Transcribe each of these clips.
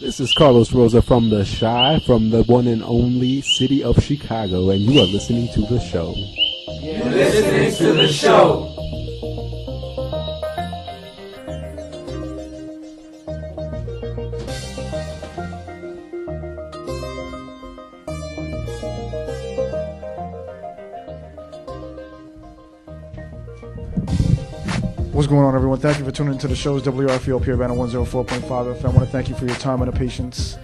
This is Carlos Rosa from the Chi, from the one and only city of Chicago, and you are listening to the show. You're listening to the show. What's going on, everyone? Thank you for tuning into the show's WRFU up here, Urbana 104.5 FM. I want to thank you for your time and the patience.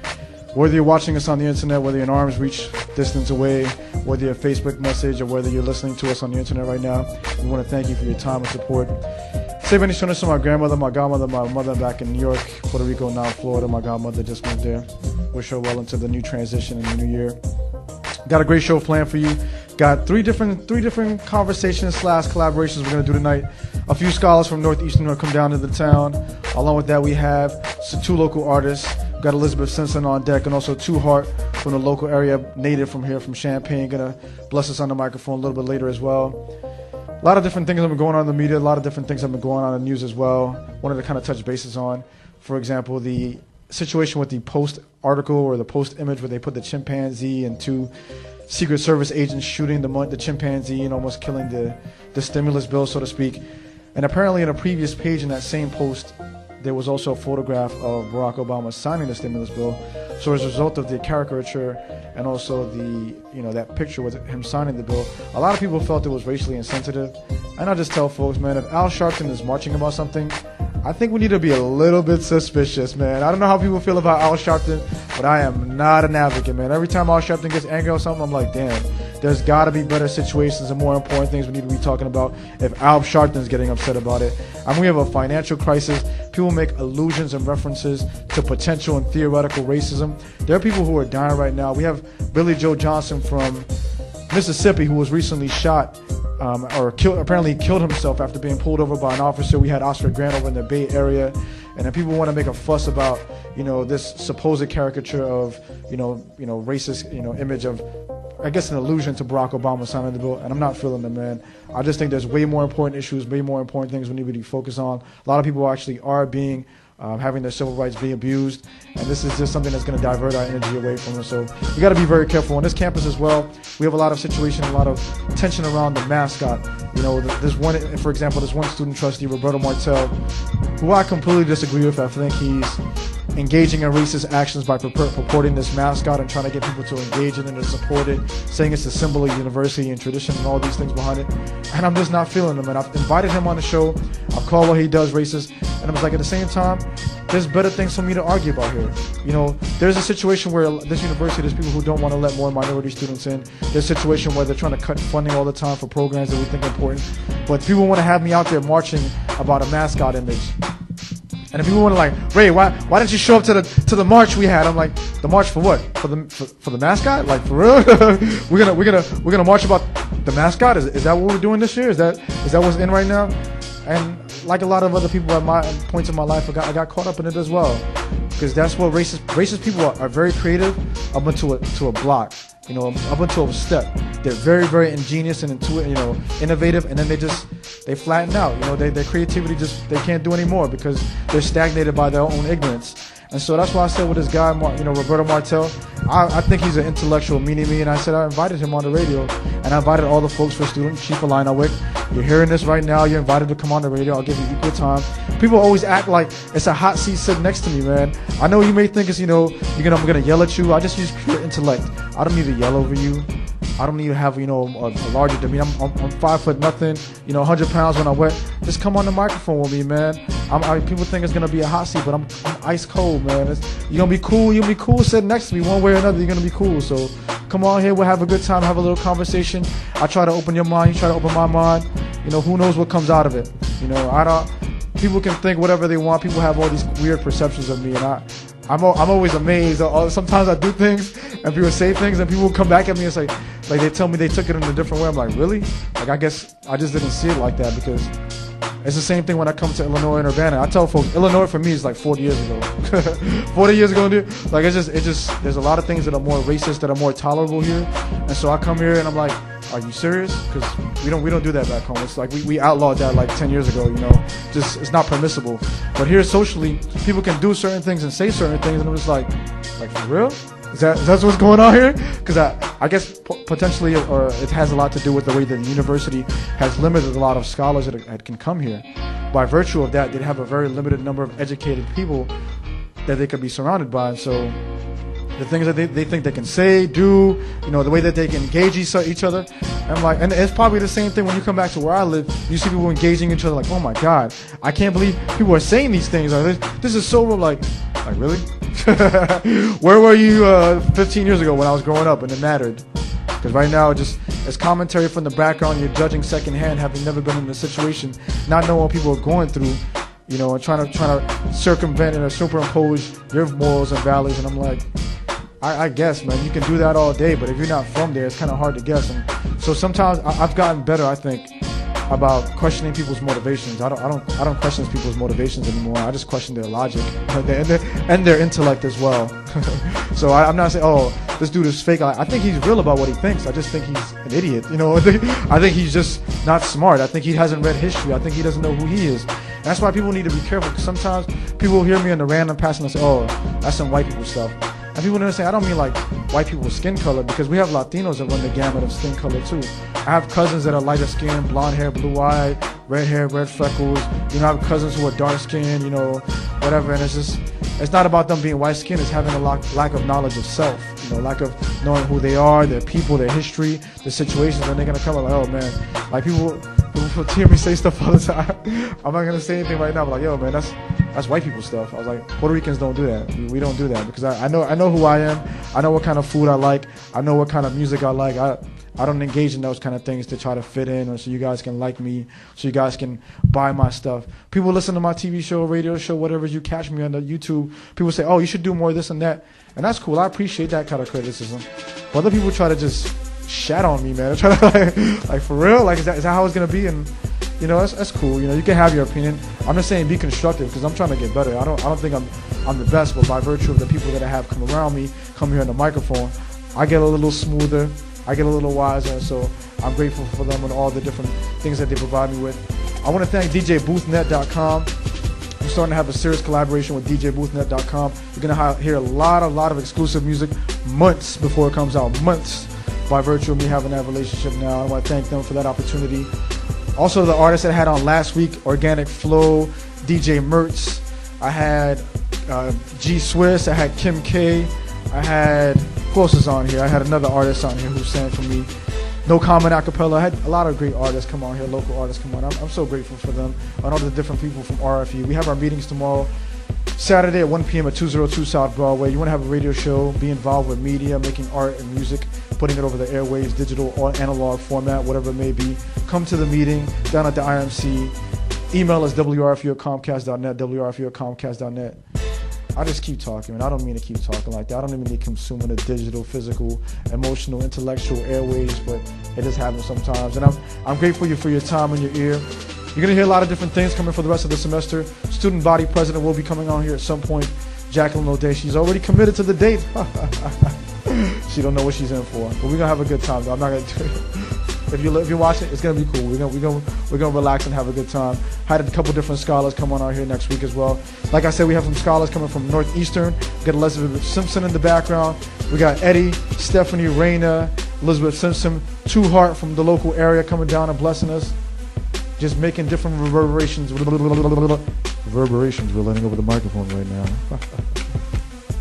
Whether you're watching us on the internet, whether you're in arm's reach distance away, whether you're a Facebook message, or whether you're listening to us on the internet right now, we want to thank you for your time and support. Say bendiciones to my grandmother, my godmother, my mother back in New York, Puerto Rico, now Florida. My godmother just moved there. Wish her well into the new transition in the new year. Got a great show planned for you. Got three different conversations / collaborations we're going to do tonight. A few scholars from Northeastern will come down to the town. Along with that, we have two local artists. We've got Elizabeth Simpson on deck, and also Haaart from the local area, native from here, from Champaign, going to bless us on the microphone a little bit later as well. A lot of different things have been going on in the media. A lot of different things have been going on in the news as well. Wanted to kind of touch bases on, for example, the situation with the Post article or the Post image where they put the chimpanzee and two Secret Service agents shooting the chimpanzee and almost killing the stimulus bill, so to speak. And apparently in a previous page in that same post, there was also a photograph of Barack Obama signing the stimulus bill. So as a result of the caricature and also that picture with him signing the bill, a lot of people felt it was racially insensitive. And I just tell folks, man, if Al Sharpton is marching about something, I think we need to be a little bit suspicious, man. I don't know how people feel about Al Sharpton, but I am not an advocate, man. Every time Al Sharpton gets angry or something, I'm like, damn, there's got to be better situations and more important things we need to be talking about if Al Sharpton's getting upset about it. I mean, we have a financial crisis. People make allusions and references to potential and theoretical racism. There are people who are dying right now. We have Billy Joe Johnson from Mississippi who was recently shot apparently killed himself after being pulled over by an officer. We had Oscar Grant over in the Bay Area, and then people want to make a fuss about, this supposed caricature of, racist, image of, I guess, an allusion to Barack Obama signing the bill, and I'm not feeling it, man. I just think there's way more important issues, way more important things we need to be focused on. A lot of people actually are having their civil rights being abused, and this is just something that's going to divert our energy away from us. So you got to be very careful. On this campus as well, we have a lot of situation, a lot of tension around the mascot. There's one, for example, there's one student trustee, Roberto Martel, who I completely disagree with. I think he's engaging in racist actions by purporting this mascot and trying to get people to engage in it and support it, saying it's a symbol of university and tradition and all these things behind it. And I'm just not feeling him. And I've invited him on the show. I've called what he does racist. And I was like, at the same time, there's better things for me to argue about here. There's a situation where this university, there's people who don't want to let more minority students in. There's a situation where they're trying to cut funding all the time for programs that we think are important. But people want to have me out there marching about a mascot image. And if people want to like, Ray, why didn't you show up to the march we had? I'm like, the march for what? For the mascot? Like, for real? we're gonna march about the mascot? Is that what we're doing this year? Is that what's in right now? And like a lot of other people at my points in my life, I got caught up in it as well, because that's what racist people are very creative up until a block, up until a step. They're very, very ingenious and innovative, and then they flatten out. Their creativity they can't do anymore because they're stagnated by their own ignorance. And so that's why I said with this guy, Roberto Martel, I think he's an intellectual mini-me, and I said I invited him on the radio, and I invited all the folks for Student Chief Alinawick. You're hearing this right now. You're invited to come on the radio. I'll give you equal time. People always act like it's a hot seat sitting next to me, man. I know you may think it's, I'm gonna yell at you. I just use pure intellect. I don't need to yell over you. I don't need to have, a larger demeanor. I'm 5 foot nothing, 100 pounds when I wet. Just come on the microphone with me, man. People think it's going to be a hot seat, but I'm ice cold, man. You're going to be cool. You're going to be cool sitting next to me one way or another. You're going to be cool. So come on here. We'll have a good time, have a little conversation. I try to open your mind. You try to open my mind. Who knows what comes out of it. People can think whatever they want. People have all these weird perceptions of me, and I'm always amazed. Sometimes I do things and people say things and people come back at me and say, like they tell me they took it in a different way. I'm like, really? Like, I guess I just didn't see it like that, because it's the same thing when I come to Illinois and Urbana. I tell folks, Illinois for me is like 40 years ago. 40 years ago, dude. Like, it's just, there's a lot of things that are more racist, that are more tolerable here. And so I come here and I'm like, are you serious? Because we don't do that back home. It's like we outlawed that like 10 years ago, you know. Just it's not permissible. But here socially, people can do certain things and say certain things, and it was like for real? Is that what's going on here? Because I guess potentially it has a lot to do with the way that the university has limited a lot of scholars that can come here. By virtue of that, they have a very limited number of educated people that they could be surrounded by. And so the things that they think they can say, do, you know, the way that they can engage each other. And it's probably the same thing when you come back to where I live. You see people engaging each other like, oh my God, I can't believe people are saying these things. Like, this is so real. Like really? Where were you 15 years ago when I was growing up and it mattered? Because right now, it's commentary from the background. You're judging secondhand, having never been in a situation, not knowing what people are going through, you know, and trying to circumvent and superimpose your morals and values. And I'm like, I guess, man, you can do that all day, but if you're not from there, it's kind of hard to guess. And so sometimes I've gotten better, I think, about questioning people's motivations. I don't question people's motivations anymore. I just question their logic and their intellect as well. So I'm not saying, oh, this dude is fake. I think he's real about what he thinks. I just think he's an idiot. You know, I think he's just not smart. I think he hasn't read history. I think he doesn't know who he is. And that's why people need to be careful, because sometimes people hear me in the random passing and say, oh, that's some white people stuff. And people understand, I don't mean like white people's skin color, because we have Latinos that run the gamut of skin color too. I have cousins that are lighter skin, blonde hair, blue eyed, red hair, red freckles. You know, I have cousins who are dark skinned, you know, whatever. And it's not about them being white skinned, it's having a lack of knowledge of self, you know, lack of knowing who they are, their people, their history, their situations. And they're going to come like, oh man, like people hear me say stuff all the time. I'm not going to say anything right now, but like, yo man, that's white people stuff. I was like, Puerto Ricans don't do that. We don't do that, because I know who I am. I know what kind of food I like. I know what kind of music I like. I don't engage in those kind of things to try to fit in or so you guys can like me, so you guys can buy my stuff. People listen to my TV show, radio show, whatever, you catch me on the YouTube. People say, oh, you should do more of this and that. And that's cool. I appreciate that kind of criticism. But other people try to just shat on me, man. Try to like for real? Like, is that how it's going to be? And you know, that's cool. You know, you can have your opinion. I'm just saying be constructive, because I'm trying to get better. I don't think I'm the best, but by virtue of the people that I have come around me, come here on the microphone, I get a little smoother, I get a little wiser, and so I'm grateful for them and all the different things that they provide me with. I want to thank DJBoothNet.com. I'm starting to have a serious collaboration with DJBoothNet.com. You're going to hear a lot of exclusive music months before it comes out, months, by virtue of me having that relationship now. I want to thank them for that opportunity. Also, the artists that I had on last week, Organic Flow, DJ Mertz, I had G Swiss, I had Kim K, I had, who else is on here? I had another artist on here who sang for me. No Comment Acapella. I had a lot of great artists come on here, local artists come on. I'm so grateful for them and all the different people from RFU. We have our meetings tomorrow, Saturday at 1 p.m. at 202 South Broadway. You want to have a radio show, be involved with media, making art and music, putting it over the airwaves, digital or analog format, whatever it may be. Come to the meeting down at the IMC. Email us WRFU@comcast.net, WRFU@comcast.net. I just keep talking, man. I don't mean to keep talking like that. I don't even mean consuming the digital, physical, emotional, intellectual airwaves, but it just happens sometimes. And I'm grateful for your time and your ear. You're going to hear a lot of different things coming for the rest of the semester. Student body president will be coming on here at some point. Jacqueline O'Day, she's already committed to the date. She don't know what she's in for. But we're going to have a good time, though. I'm not going to do it. If you watch it, it's going to be cool. We're gonna relax and have a good time. Had a couple different scholars come on out here next week as well. Like I said, we have some scholars coming from Northeastern. We got Elizabeth Simpson in the background. We got Eddie, Stephanie, Raina, Elizabeth Simpson, Haaart from the local area coming down and blessing us. Just making different reverberations. Reverberations. We're letting over the microphone right now.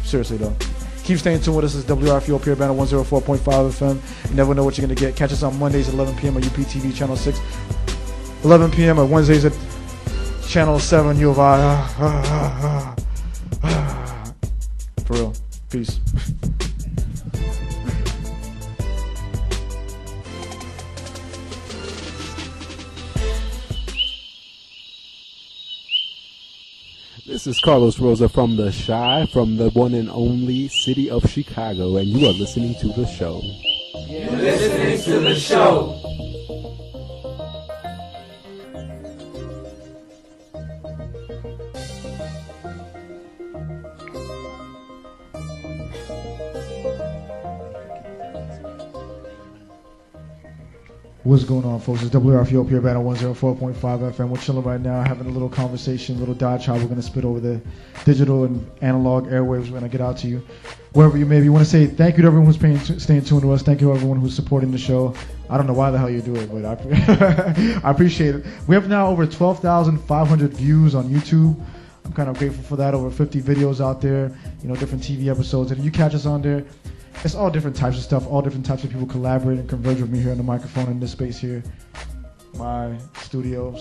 Seriously though. Keep staying tuned with us. This is WRFU up here, Urbana 104.5 FM. You never know what you're going to get. Catch us on Mondays at 11 p.m. on UPTV Channel 6. 11 p.m. on Wednesdays at Channel 7 U of I. For real. Peace. This is Carlos Rosa from The Chi, from the one and only city of Chicago, and you are listening to the show. You're listening to the show. What's going on, folks? It's WRFU up here, Urbana 104.5 FM. We're chilling right now, having a little conversation, a little diatribe. We're going to spit over the digital and analog airwaves. We're going to get out to you, wherever you may be. We want to say thank you to everyone who's staying tuned to us. Thank you to everyone who's supporting the show. I don't know why the hell you do it, but I appreciate it. We have now over 12,500 views on YouTube. I'm kind of grateful for that. Over 50 videos out there, different TV episodes. And you catch us on there. It's all different types of stuff. All different types of people collaborate and converge with me here on the microphone in this space here, my studio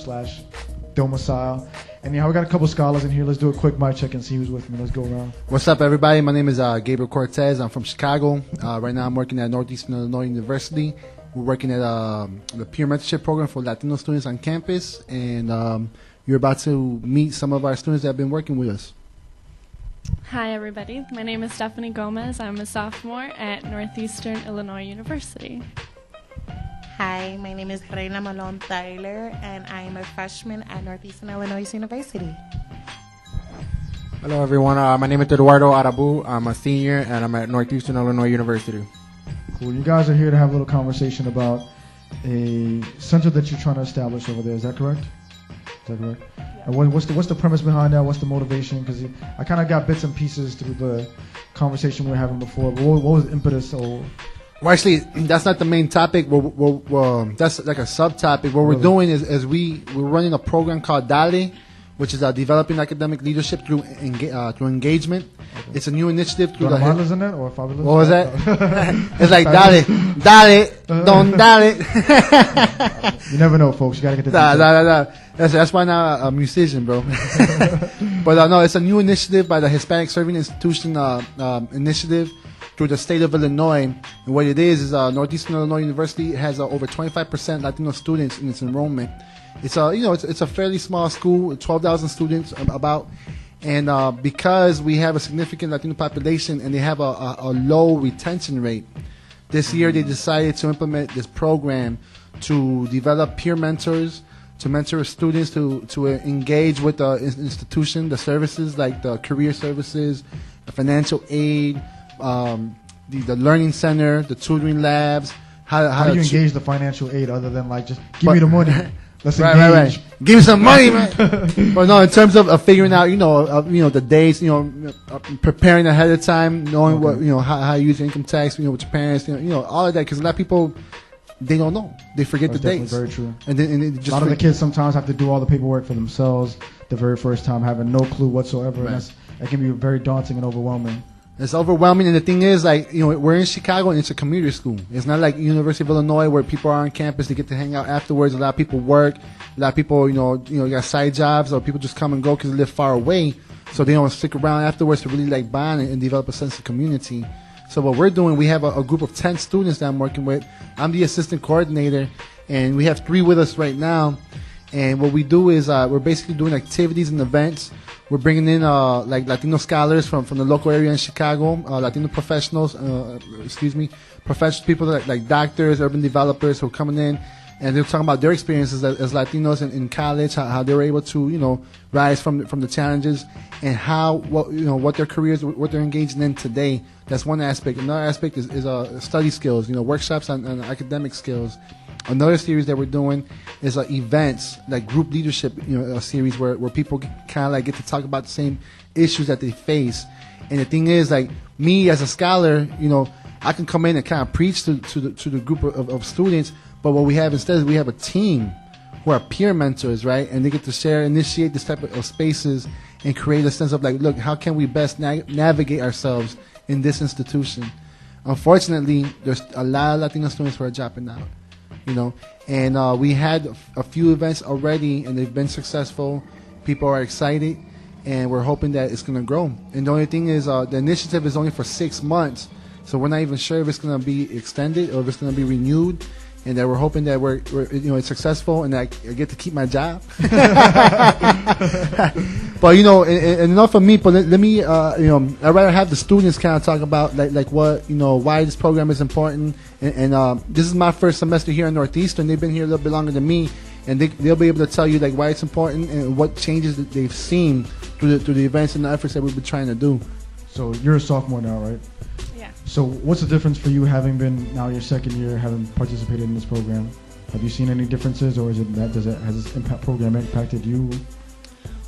/ domicile. And we got a couple scholars in here. Let's do a quick mic check and see who's with me. Let's go around. What's up, everybody? My name is Gabriel Cortez. I'm from Chicago. Right now I'm working at Northeastern Illinois University. We're working at the peer mentorship program for Latino students on campus. And you're about to meet some of our students that have been working with us. Hi, everybody. My name is Stephanie Gomez. I'm a sophomore at Northeastern Illinois University. Hi, my name is Reina Malone Tyler, and I'm a freshman at Northeastern Illinois University. Hello, everyone. My name is Eduardo Arabu. I'm a senior, and I'm at Northeastern Illinois University. Cool. You guys are here to have a little conversation about a center that you're trying to establish over there. Is that correct? And what's the premise behind that? What's the motivation? Because I kind of got bits and pieces through the conversation we were having before. But what was the impetus? Well, actually, that's not the main topic. That's like a subtopic. What we're doing is we're running a program called DALE, which is developing academic leadership through engagement. Okay. It's a new initiative through the Marla's in that or Fabulous? What was that? It's like dale, don't dale. You never know, folks. You gotta get the That's why I'm not a musician, bro. But no, it's a new initiative by the Hispanic Serving Institution initiative through the state of Illinois. And what it is Northeastern Illinois University has over 25% Latino students in its enrollment. It's a fairly small school, 12,000 students about. And because we have a significant Latino population and they have a low retention rate, this year they decided to implement this program to develop peer mentors, to mentor students to engage with the institution, the services like the career services, the financial aid, the learning center, the tutoring labs. How do you engage the financial aid other than like just give me the money? Let's engage. Right. Give me some money, man. But no, in terms of figuring out, the dates, preparing ahead of time, knowing what, how you use your income tax, with your parents, all of that, because a lot of people, they don't know. They forget the dates. Very true. And then a lot of the kids sometimes have to do all the paperwork for themselves the very first time, having no clue whatsoever. Right. And that can be very daunting and overwhelming. It's overwhelming, and the thing is, we're in Chicago, and it's a commuter school. It's not like University of Illinois where people are on campus, they get to hang out afterwards. A lot of people work. A lot of people, got side jobs, or people just come and go because they live far away, so they don't stick around afterwards to really bond and develop a sense of community. So what we're doing, we have a group of 10 students that I'm working with. I'm the assistant coordinator, and we have 3 with us right now. And what we do is we're basically doing activities and events. We're bringing in Latino scholars from the local area in Chicago, Latino professionals, professional people like doctors, urban developers who are coming in, and they're talking about their experiences as Latinos in college, how they were able to rise from the challenges, and what their careers, what they're engaging in today. That's one aspect. Another aspect is study skills, workshops on academic skills. Another series that we're doing is events, like group leadership, a series where people kind of get to talk about the same issues that they face. And the thing is, me as a scholar, I can come in and kind of preach to the group of students. But what we have instead is we have a team who are peer mentors, right? And they get to initiate this type of spaces and create a sense of look, how can we best navigate ourselves in this institution? Unfortunately, there's a lot of Latino students who are dropping out. And we had a few events already, and they've been successful. People are excited, and we're hoping that it's going to grow. And the only thing is, the initiative is only for 6 months, so we're not even sure if it's going to be extended or if it's going to be renewed. And that we're hoping that we're it's successful, and that I get to keep my job. But and enough of me. But let me I'd rather have the students kind of talk about what why this program is important. And this is my first semester here in Northeastern. They've been here a little bit longer than me, and they'll be able to tell you why it's important and what changes that they've seen through the events and the efforts that we've been trying to do. So you're a sophomore now, right? Yeah. So what's the difference for you having been now your second year, having participated in this program? Have you seen any differences, or has this program impacted you?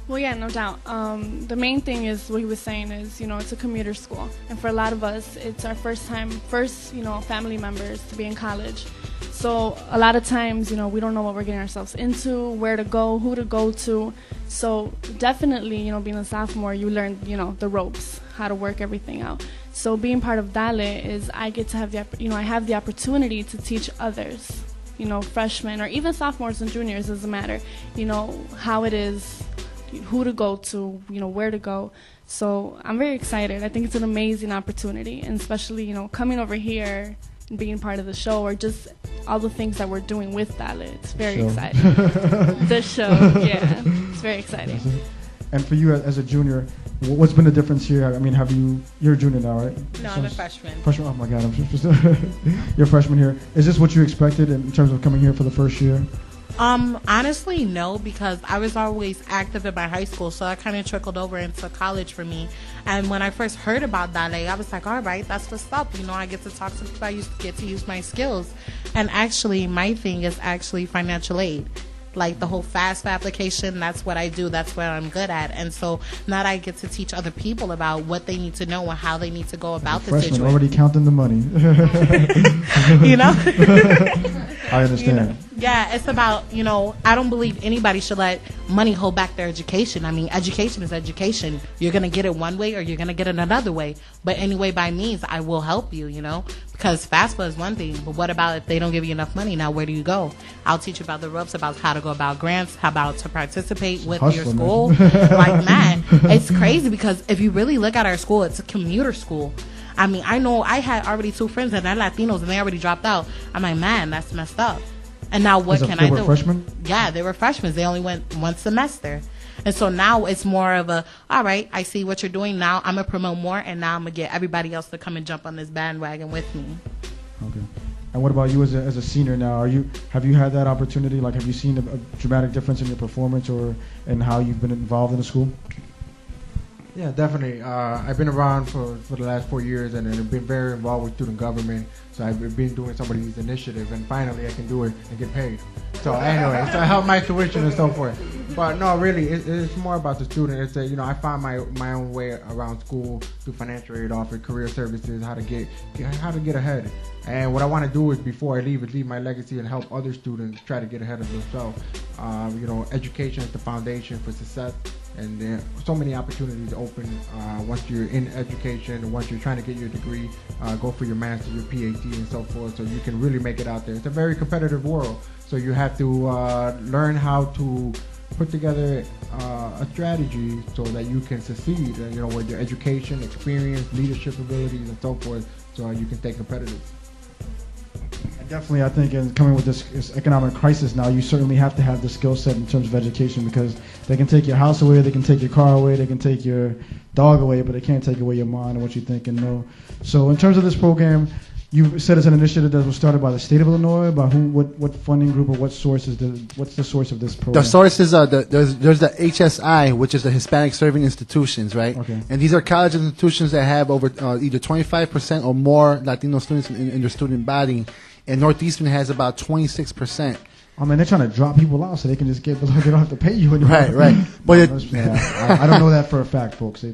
Well, yeah, no doubt. The main thing is what he was saying is, it's a commuter school. And for a lot of us, it's our first family members to be in college. So a lot of times, we don't know what we're getting ourselves into, where to go, who to go to. So definitely, being a sophomore, you learn, the ropes, how to work everything out. So being part of DALE is I get to have I have the opportunity to teach others, freshmen or even sophomores and juniors, doesn't matter, how it is, who to go to, where to go. So I'm very excited. I think it's an amazing opportunity, and especially, coming over here and being part of the show, or just all the things that we're doing with DALE. It's very exciting. The show, yeah, it's very exciting. And for you as a junior, what's been the difference here? I mean, you're a junior now, right? No, I'm a freshman. Freshman? Oh my God, you're a freshman here. Is this what you expected in terms of coming here for the first year? Honestly, no, because I was always active in my high school, so that kind of trickled over into college for me. And when I first heard about DALE, I was like, all right, that's what's up. I get to talk to people. I get to use my skills. And actually, my thing is actually financial aid. Like the whole FAFSA application, that's what I do. That's what I'm good at. And so now I get to teach other people about what they need to know and how they need to go about the situation. Already counting the money. I understand. Yeah, it's about, I don't believe anybody should let money hold back their education. I mean, education is education. You're going to get it one way or you're going to get it another way. But anyway, by means, I will help you, because FAFSA is one thing. But what about if they don't give you enough money? Now, where do you go? I'll teach you about the ropes, about how to go about grants, how about to participate with your school. Like, man, it's crazy because if you really look at our school, it's a commuter school. I mean, I know I had already 2 friends that are Latinos and they already dropped out. I'm like, man, that's messed up. And now what can I do? They were freshmen? Yeah, they were freshmen. They only went 1 semester. And so now it's more of a, all right, I see what you're doing. Now I'm going to promote more, and now I'm going to get everybody else to come and jump on this bandwagon with me. Okay. And what about you as a senior now? Have you had that opportunity? Like, have you seen a dramatic difference in your performance or in how you've been involved in the school? Yeah, definitely. I've been around for the last 4 years, and I've been very involved with student government. So I've been doing some of these initiatives, and finally I can do it and get paid. So anyway, so I help my tuition and so forth. But no, really, it's more about the student. It's that, I find my own way around school through financial aid offer, career services, how to get ahead. And what I want to do is before I leave my legacy and help other students try to get ahead of themselves. Education is the foundation for success. And there are so many opportunities open once you're in education, once you're trying to get your degree, go for your master's, your PhD, and so forth, so you can really make it out there. It's a very competitive world, so you have to learn how to put together a strategy so that you can succeed, with your education, experience, leadership abilities, and so forth, so you can stay competitive. Definitely, I think in coming with this economic crisis now, you certainly have to have the skill set in terms of education, because they can take your house away, they can take your car away, they can take your dog away, but they can't take away your mind and what you think and know. So in terms of this program, you said it's an initiative that was started by the state of Illinois. By who? What funding group or what source what's the source of this program? The source is there's the HSI, which is the Hispanic Serving Institutions, right? Okay. And these are college institutions that have over either 25% or more Latino students in their student body. And Northeastern has about 26%. I mean, they're trying to drop people out so they can just they don't have to pay you anymore. Right. But I don't know that for a fact, folks.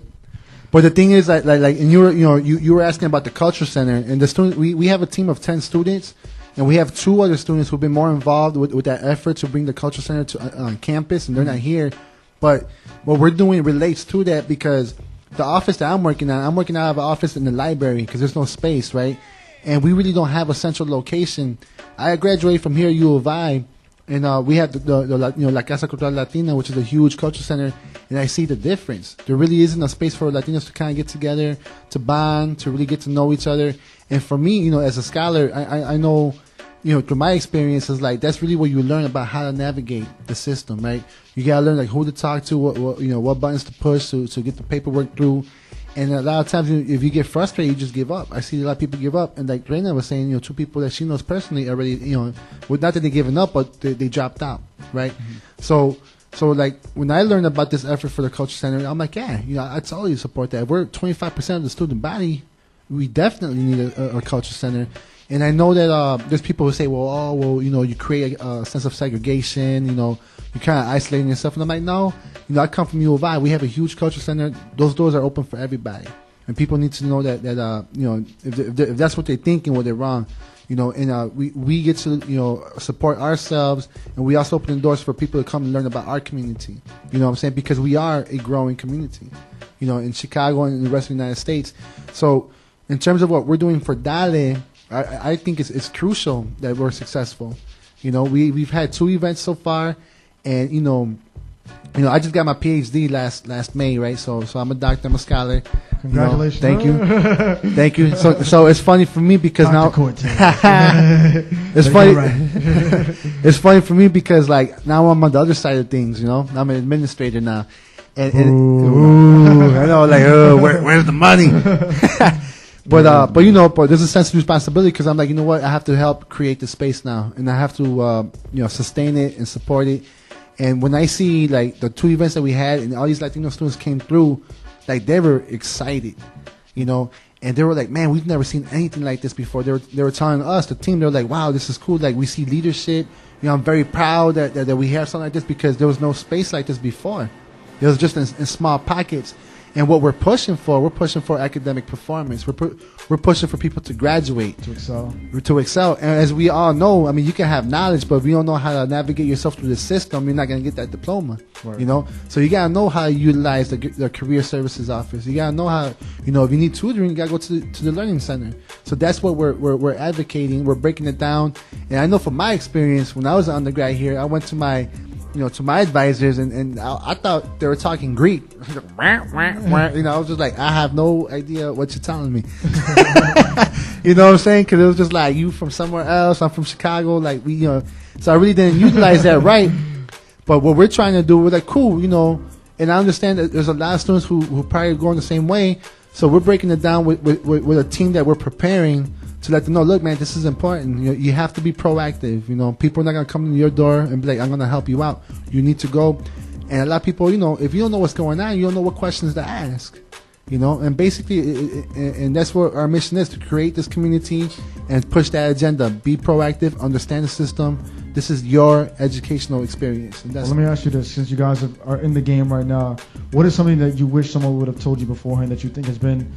But the thing is, and you were asking about the Culture Center, and the student. We have a team of 10 students, and we have 2 other students who've been more involved with that effort to bring the Culture Center to on campus, and they're not here. But what we're doing relates to that, because the office that I'm working out of an office in the library because there's no space, right? And we really don't have a central location. I graduated from here, U of I, and we have the La Casa Cultural Latina, which is a huge culture center, and I see the difference. There really isn't a space for Latinos to kind of get together, to bond, to really get to know each other. And for me, as a scholar, I know, through my experiences, like that's really where you learn about how to navigate the system, right? You gotta learn who to talk to, what buttons to push to get the paperwork through. And a lot of times, if you get frustrated, you just give up. I see a lot of people give up. And like Reina was saying, 2 people that she knows personally already, not that they're giving up, but they dropped out, right? Mm-hmm. So like when I learned about this effort for the Culture Center, I'm like, I totally support that. If we're 25% of the student body, we definitely need a culture center. And I know that there's people who say, well, you create a sense of segregation, you're kind of isolating yourself. And I'm like, no, I come from U of I. We have a huge culture center. Those doors are open for everybody. And people need to know that if that's what they're thinking, well, they're wrong. And we get to, support ourselves, and we also open the doors for people to come and learn about our community. You know what I'm saying? Because we are a growing community, in Chicago and in the rest of the United States. So in terms of what we're doing for Dale, I think it's crucial that we're successful. We've had 2 events so far, and I just got my PhD last May, right? So I'm a doctor, I'm a scholar. Congratulations! Thank you, thank you. So it's funny for me because Dr. it's funny. It's funny for me because now I'm on the other side of things. I'm an administrator now, and I know where's the money? But there's a sense of responsibility because I'm like, what? I have to help create the space now, and I have to sustain it and support it. And when I see the 2 events that we had and all these Latino students came through, they were excited, and they were like, man, we've never seen anything like this before. They were telling us, the team, they were like, wow, this is cool. We see leadership. I'm very proud that we have something like this because there was no space like this before. It was just in small pockets. And what we're pushing for academic performance. We're pushing for people to graduate. To excel. And as we all know, you can have knowledge, but if you don't know how to navigate yourself through the system, you're not going to get that diploma. Right. So you got to know how to utilize the career services office. You got to know how, if you need tutoring, you got to go to the learning center. So that's what we're advocating. We're breaking it down. And I know from my experience, when I was an undergrad here, I went to my advisors, and I thought they were talking Greek. I was just like, I have no idea what you're telling me. You know what I'm saying? Because it was just like, you from somewhere else, I'm from Chicago. So I really didn't utilize that right. But what we're trying to do, we're like, cool, and I understand that there's a lot of students who probably going the same way. So we're breaking it down with a team that we're preparing to let them know, look, man, this is important. You have to be proactive. People are not going to come to your door and be like, I'm going to help you out. You need to go. And a lot of people, if you don't know what's going on, you don't know what questions to ask. And basically, and that's what our mission is, to create this community and push that agenda. Be proactive, understand the system. This is your educational experience. And that's let me ask you this, since you guys are in the game right now, what is something that you wish someone would have told you beforehand that you think has been,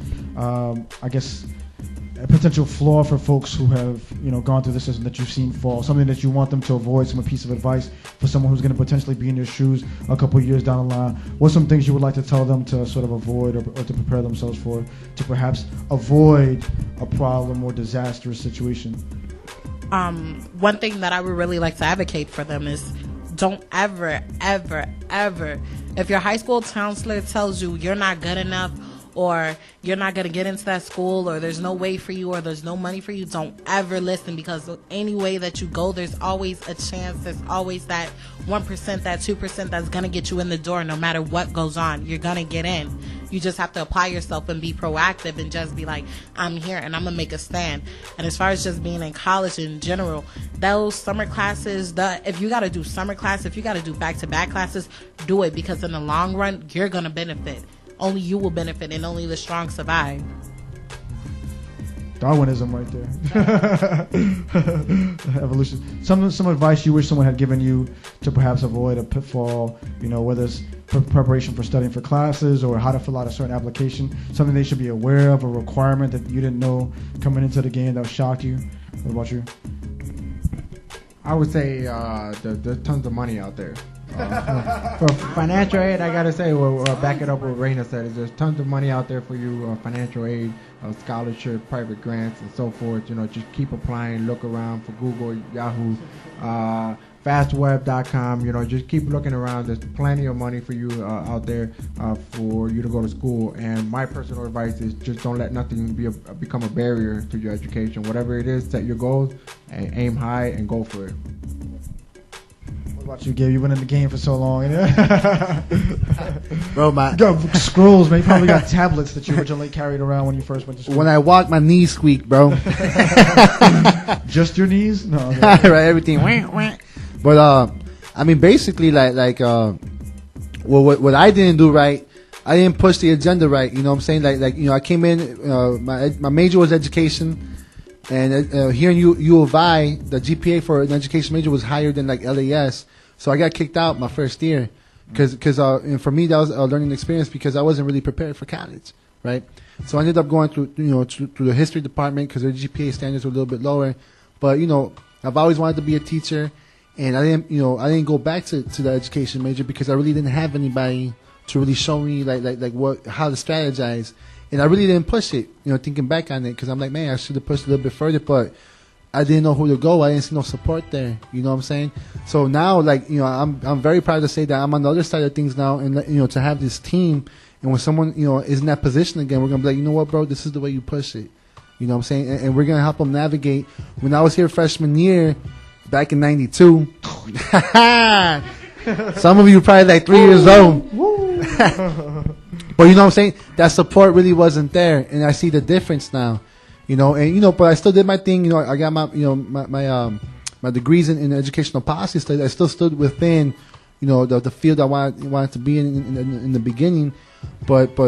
a potential flaw for folks who have, gone through the system that you've seen fall, something that you want them to avoid, some piece of advice for someone who's going to potentially be in your shoes a couple of years down the line? What's some things you would like to tell them to sort of avoid or to prepare themselves for, to perhaps avoid a problem or disastrous situation? One thing that I would really like to advocate for them is don't ever, if your high school counselor tells you you're not good enough, or you're not going to get into that school, or there's no way for you, or there's no money for you, don't ever listen, because any way that you go, there's always a chance. There's always that 1%, that 2% that's going to get you in the door. No matter what goes on, you're going to get in. You just have to apply yourself and be proactive and just be like, I'm here and I'm going to make a stand. And as far as just being in college in general, those summer classes, if you got to do summer class, if you got to do back-to-back classes, do it, because in the long run, you're going to benefit. Only you will benefit, and only the strong survive. Darwinism right there. Evolution. Some advice you wish someone had given you to perhaps avoid a pitfall, whether it's preparation for studying for classes or how to fill out a certain application, something they should be aware of, a requirement that you didn't know coming into the game that shocked you. What about you? I would say there's tons of money out there. For financial aid, I gotta say, back it up what Raina said, is there's tons of money out there for you, financial aid, scholarship, private grants, and so forth. Just keep applying, look around for Google, Yahoo, fastweb.com. Just keep looking around. There's plenty of money for you out there for you to go to school. And my personal advice is just don't let nothing become a barrier to your education. Whatever it is, set your goals, and aim high, and go for it. What about you, Gabe? You've been in the game for so long. Bro, you got scrolls, man. You probably got tablets that you originally carried around when you first went to school. When I walk, my knees squeak, bro. Just your knees? No. Right, everything. But basically, what I didn't do right, I didn't push the agenda right. You know what I'm saying? I came in, my major was education, And here in U of I, the GPA for an education major was higher than like LAS. So I got kicked out my first year. And for me, that was a learning experience because I wasn't really prepared for college, right? So I ended up going through the history department because their GPA standards were a little bit lower. But, I've always wanted to be a teacher, and I didn't go back to the education major because I really didn't have anybody to really show me how to strategize. And I really didn't push it, thinking back on it, because I'm like, man, I should have pushed a little bit further, but I didn't know who to go. I didn't see no support there. You know what I'm saying? So now, I'm very proud to say that I'm on the other side of things now, and to have this team, and when someone is in that position again, we're gonna be like, you know what, bro, this is the way you push it. You know what I'm saying? And we're gonna help them navigate. When I was here freshman year, back in '92, some of you probably like 3 years old. But you know what I'm saying? That support really wasn't there, and I see the difference now. But I still did my thing. I got my degrees in educational policy studies. I still stood within, the field I wanted to be in the beginning. But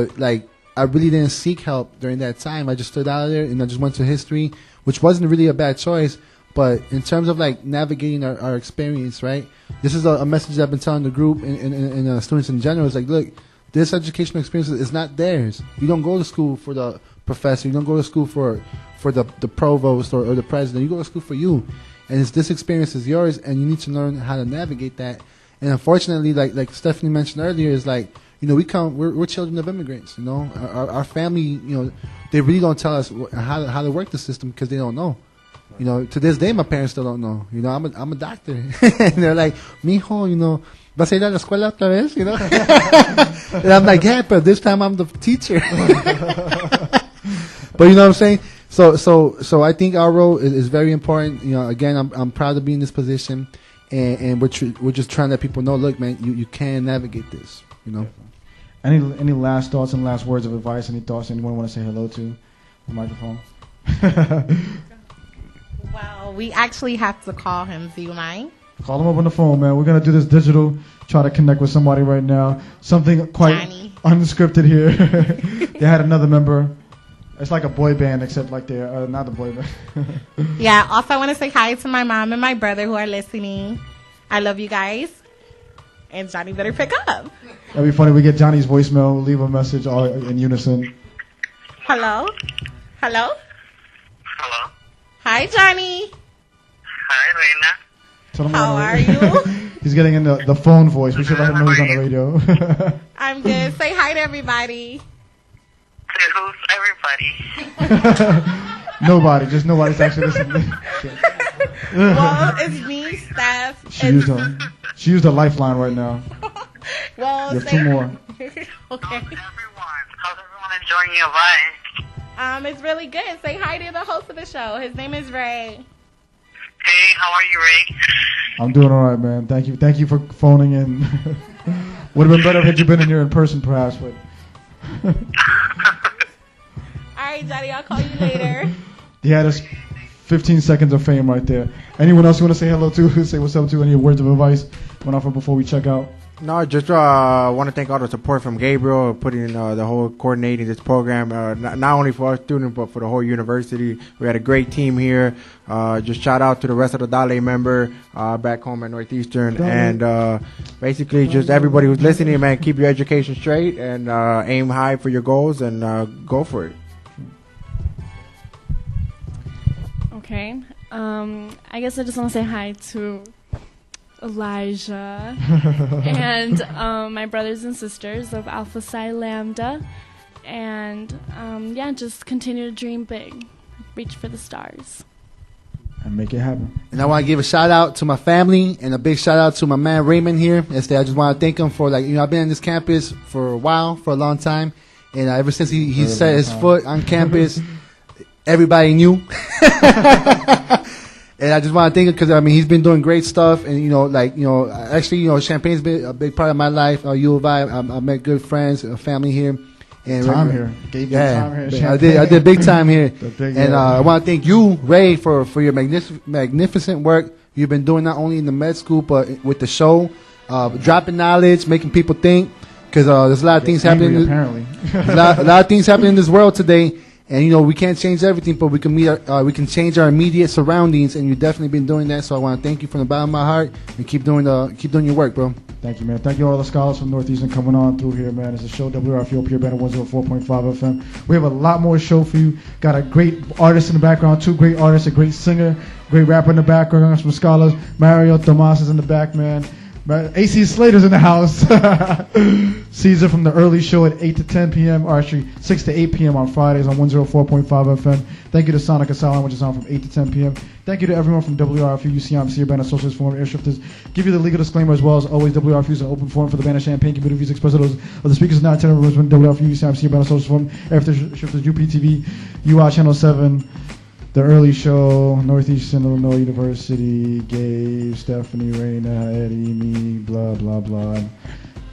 I really didn't seek help during that time. I just stood out of there and I just went to history, which wasn't really a bad choice. But in terms of navigating our experience, right? This is a message that I've been telling the group and students in general. It's like, look, this educational experience is not theirs. You don't go to school for the professor. You don't go to school for the provost or the president. You go to school for you. And this experience is yours, and you need to learn how to navigate that. And unfortunately, like Stephanie mentioned earlier, is we're children of immigrants. Our family, they really don't tell us how to work the system because they don't know. To this day, my parents still don't know. I'm a doctor, and they're like, mijo, ¿vas a ir a la escuela otra vez? And I'm like, yeah, but this time I'm the teacher. But you know what I'm saying? So I think our role is very important. Again, I'm proud to be in this position, and we're just trying to let people know, look, man, you can navigate this. Any last thoughts and last words of advice? Any thoughts anyone want to say hello to? The microphone. Well, we actually have to call him. Do you mind? Call him up on the phone, man. We're gonna do this digital. Try to connect with somebody right now. Something quite unscripted here. They had another member. It's like a boy band, except they're not a boy band. Yeah. Also, I want to say hi to my mom and my brother who are listening. I love you guys. And Johnny better pick up. That'd be funny. We get Johnny's voicemail. Leave a message all in unison. Hello. Hello. Hello. Hi, Johnny. Hi, Reina. How are you? He's getting in the phone voice. We should let him know he's on the radio. I'm good. Say hi to everybody. Who's everybody? Nobody. Just nobody's actually listening. Well, it's me, Steph. She used a lifeline right now. Well, you have 2 more. Okay. How's everyone enjoying your vibe? It's really good. Say hi to the host of the show. His name is Ray. Hey, how are you, Ray? I'm doing all right, man. Thank you for phoning in. Would have been better had you been in here in person, perhaps, but. All right, Johnny, I'll call you later. Yeah, that's 15 seconds of fame right there. Anyone else you want to say hello to? Say what's up to? Any words of advice? One offer before we check out? No, just want to thank all the support from Gabriel, putting the whole coordinating this program, not only for our students, but for the whole university. We had a great team here. Just shout out to the rest of the Dale member back home at Northeastern. And basically just everybody who's listening, man, keep your education straight and aim high for your goals and go for it. Okay. I guess I just want to say hi to Elijah and my brothers and sisters of Alpha Psi Lambda, and just continue to dream big, reach for the stars, and make it happen. And I want to give a shout out to my family and a big shout out to my man Raymond here. I just want to thank him for I've been on this campus for a long time, and ever since he set his foot on campus, everybody knew. And I just want to thank him because he's been doing great stuff, and actually Champaign's been a big part of my life. U of I met good friends, a family here, and time here. Gave you time here. I did big time here, and I want to thank you, Ray, for your magnificent work you've been doing not only in the med school but with the show, dropping knowledge, making people think, because there's a lot of things happening. Apparently, a lot of things happening in this world today. And we can't change everything, but we can we can change our immediate surroundings, and you've definitely been doing that. So I want to thank you from the bottom of my heart, and keep doing your work, bro. Thank you, man. Thank you all the scholars from Northeastern coming on through here, man. It's a show, WRFU here, Urbana 104.5 FM. We have a lot more show for you. Got a great artist in the background, 2 great artists, a great singer, great rapper in the background, some scholars. Mario Tomas is in the back, man. AC Slater's in the house. Caesar from the early show at 8 to 10 p.m. or actually 6 to 8 p.m. on Fridays on 104.5 FM. Thank you to Sonic Asylum, which is on from 8 to 10 p.m. Thank you to everyone from WRFU, UCMC, Urbana Socialist Forum, Airshifters. Give you the legal disclaimer as well as always. WRFU is an open forum for the Urbana-Champaign community views expressed of the speakers and not attendant rooms from WRFU, UCMC, Urbana Socialist Forum, Airshifters, UPTV, UI Channel 7. The early show, Northeastern Illinois University, Gabe, Stephanie, Raina, Eddie, me, blah, blah, blah.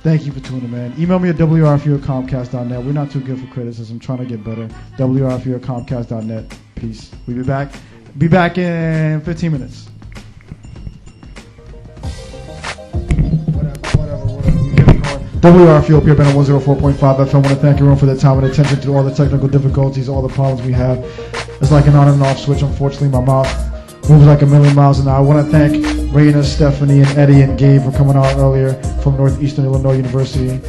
Thank you for tuning in, man. Email me at WRFU@comcast.net. We're not too good for criticism. Trying to get better. WRFU@comcast.net. Peace. We'll be back. Be back in 15 minutes. WRFU up here, Urbana 104.5 FM. I want to thank everyone for their time and attention through all the technical difficulties, all the problems we have. It's like an on and off switch. Unfortunately, my mouth moves like a million miles an hour. I want to thank Raina, Stephanie, and Eddie and Gabe for coming out earlier from Northeastern Illinois University,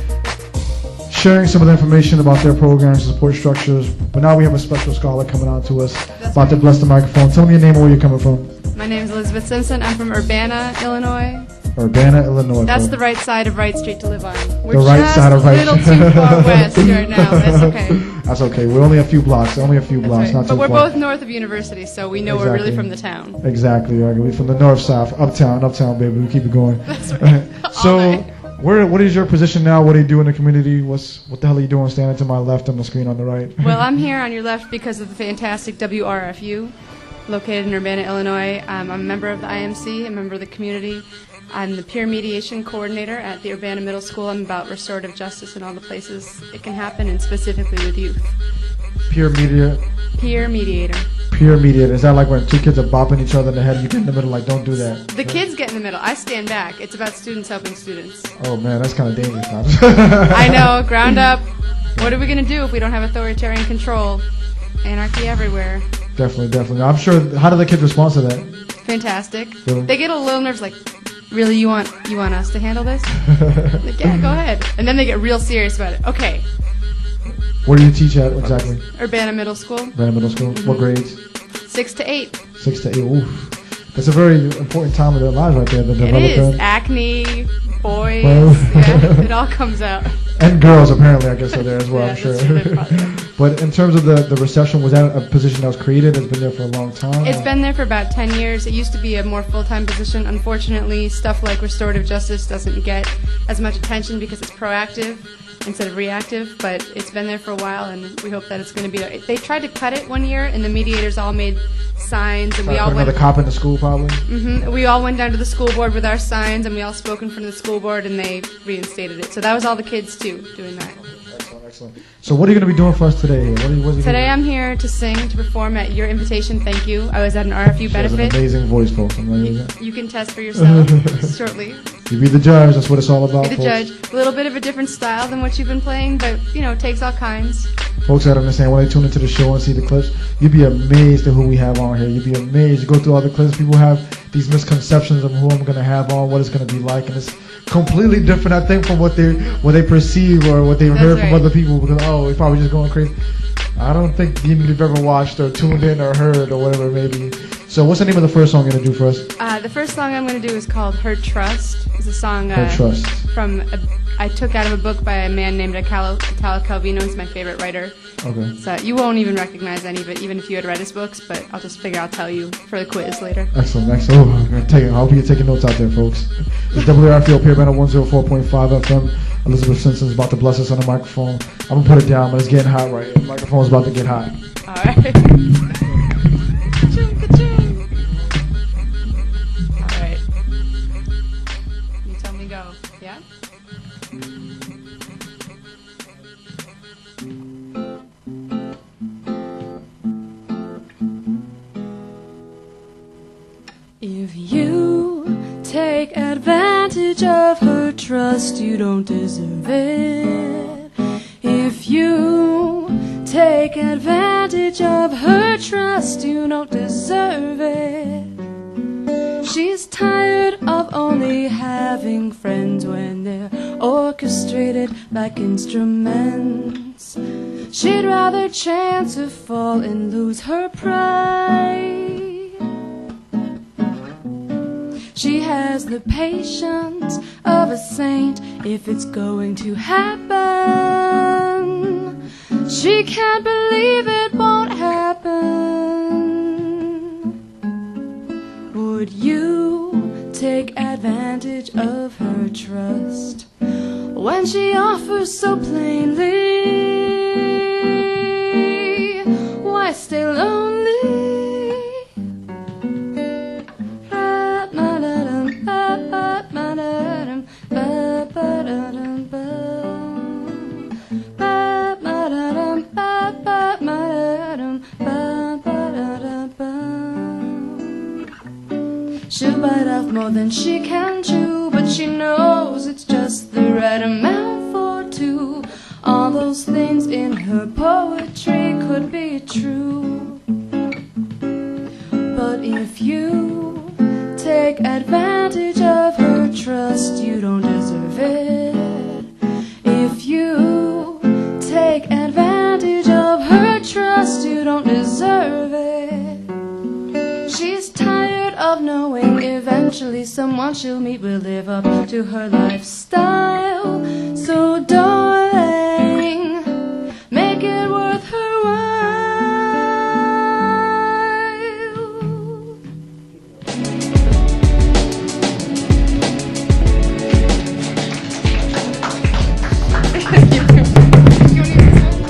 sharing some of the information about their programs and support structures. But now we have a special scholar coming on to us, about to bless the microphone. Tell me your name and where you're coming from. My name is Elizabeth Simpson. I'm from Urbana, Illinois. Urbana, Illinois. That's the right side of Wright Street to live on. We're the right side of Wright Street. A little too far west right now. That's okay. That's okay. We're only a few blocks. Only a few blocks. Right. Not but too we're far. both north of University, so we know we're really from the town. Exactly. We're from the north side, uptown, baby. We keep it going. That's right. So, what is your position now? What do you do in the community? What the hell are you doing standing to my left on the screen on the right? Well, I'm here on your left because of the fantastic WRFU, located in Urbana, Illinois. I'm a member of the IMC, a member of the community. I'm the peer mediation coordinator at the Urbana Middle School. I'm about restorative justice in all the places it can happen, and specifically with youth. Peer mediator. Peer mediator. Peer mediator. Is that like when 2 kids are bopping each other in the head and you get in the middle like, don't do that? The kids get in the middle. I stand back. It's about students helping students. Oh, man, that's kind of dangerous. I know. Ground up. What are we going to do if we don't have authoritarian control? Anarchy everywhere. Definitely. I'm sure. How do the kids respond to that? Fantastic. Really? They get a little nervous, like, really, you want us to handle this? Like, yeah, go ahead. And then they get real serious about it. Okay. Where do you teach at exactly? Urbana Middle School. Urbana Middle School. What grades? 6 to 8. 6 to 8. Oof. That's a very important time of their lives right there. It is. Acne, boys. Yeah, it all comes out. And girls, apparently, I guess, are there as well, yeah, I'm sure. True, but in terms of the reception, was that a position that was created? It's been there for a long time? It's been there for about 10 years. It used to be a more full-time position. Unfortunately, stuff like restorative justice doesn't get as much attention because it's proactive instead of reactive, but it's been there for a while, and we hope that it's going to be... They tried to cut it one year, and the mediators all made signs, and we all went... Another cop in the school, probably? Mm-hmm. We all went down to the school board with our signs, and we all spoke in front of the school board, and they reinstated it. So that was all the kids, too, doing that. Excellent. So what are you going to be doing for us today? Today I'm here to sing, to perform at your invitation. Thank you. I was at an RFU benefit. She has an amazing voice, folks. You can test for yourself shortly. You be the judge. That's what it's all about, Be the judge. A little bit of a different style than what you've been playing, but, it takes all kinds. Folks that understand, when they tune into the show and see the clips, you'd be amazed at who we have on here. You'd be amazed. You go through all the clips, people have these misconceptions of who I'm going to have on, what it's going to be like, and it's completely different, I think, from what they perceive or what they've heard from other people, because, we're probably just going crazy. I don't think you've ever watched or tuned in or heard or whatever it may be. So what's the name of the first song you're going to do for us? The first song I'm going to do is called Her Trust. It's a song Trust. I took out of a book by a man named Italo Calvino. He's my favorite writer. Okay. So you won't even recognize any of it, even if you had read his books, but I'll just figure I'll tell you for the quiz later. Excellent. I hope you're taking notes out there, folks. It's WRFU up here, Urbana 104.5 FM. Elizabeth Simpson's about to bless us on the microphone. I'm going to put it down, but it's getting hot right here. The microphone's about to get hot. All right. All right. You tell me go. Yeah? If you take advantage of her trust, you don't deserve it. If you take advantage of her trust, you don't deserve it. She's tired of only having friends when they're orchestrated like instruments. She'd rather chance to fall and lose her pride. She has the patience of a saint if it's going to happen. She can't believe it won't happen. Would you take advantage of her trust when she offers so plainly? Why stay lonely? She'll bite off more than she can chew, but she knows it's just the right amount for two. All those things in her poetry could be true. But if you take advantage of her trust, you don't deserve it. If you take advantage of her trust, you don't deserve it. She's tired of knowing eventually someone she'll meet will live up to her lifestyle. So darling, make it worth her while.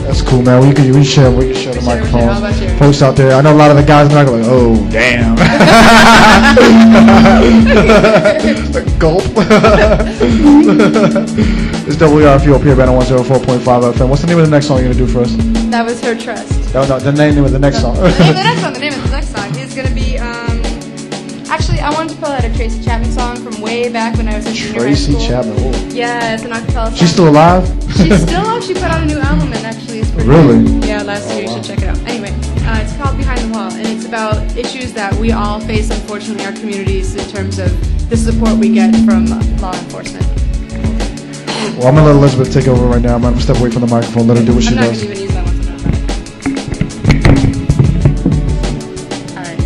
That's cool, man. We can share the microphone. Folks out there, I know a lot of the guys are like, oh, damn. Gulp. It's WRFU up here, Urbana 104.5 FM. What's the name of the next song you're going to do for us? That was Her Trust. No, the name of the next song. The name of the next song is going to be, actually, I wanted to pull out a Tracy Chapman song from way back when I was in junior high school. Tracy Chapman, oh. Yeah, it's an acapella song. She's still alive? She's still alive. She put out a new album, and actually it's pretty Really? good. Yeah, last year. You should check it out. Anyway, it's called Behind the Wall, and it's about issues that we all face, unfortunately, in our communities in terms of the support we get from law enforcement. Well, I'm going to let Elizabeth take over right now. I'm going to step away from the microphone, let her do what she does. I'm not going to even use that one. Alright.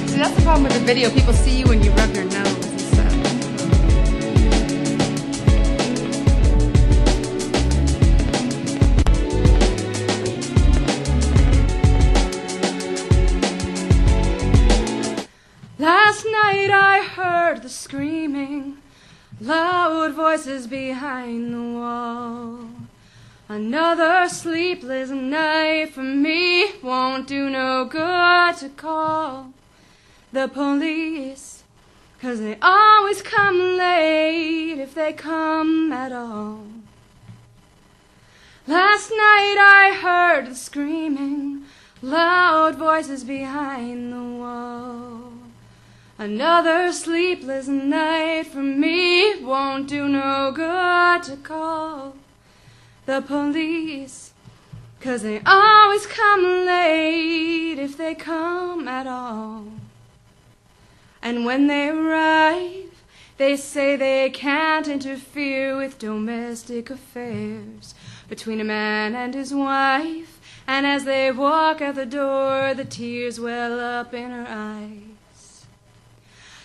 See, that's the problem with the video. People see you when you rub your nose and stuff. Last night I heard the screaming, loud voices behind the wall. Another sleepless night for me, won't do no good to call the police, 'cause they always come late if they come at all. Last night I heard the screaming, loud voices behind the wall. Another sleepless night for me, won't do no good to call the police, 'cause they always come late if they come at all. And when they arrive, they say they can't interfere with domestic affairs between a man and his wife, and as they walk out the door, the tears well up in her eyes.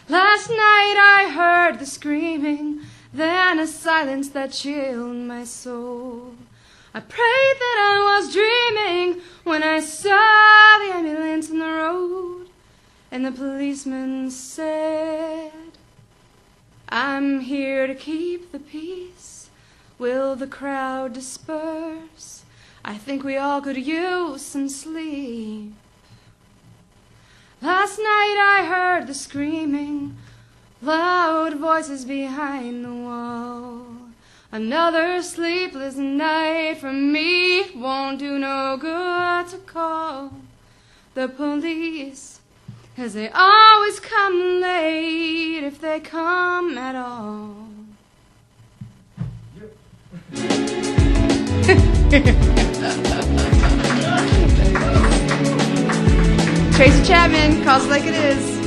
Last night I heard the screaming, then a silence that chilled my soul. I prayed that I was dreaming when I saw the ambulance in the road, and the policeman said, I'm here to keep the peace. Will the crowd disperse? I think we all could use some sleep. Last night I heard the screaming, loud voices behind the wall. Another sleepless night for me, won't do no good to call the police, 'cause they always come late if they come at all. Tracy Chapman, calls it like it is.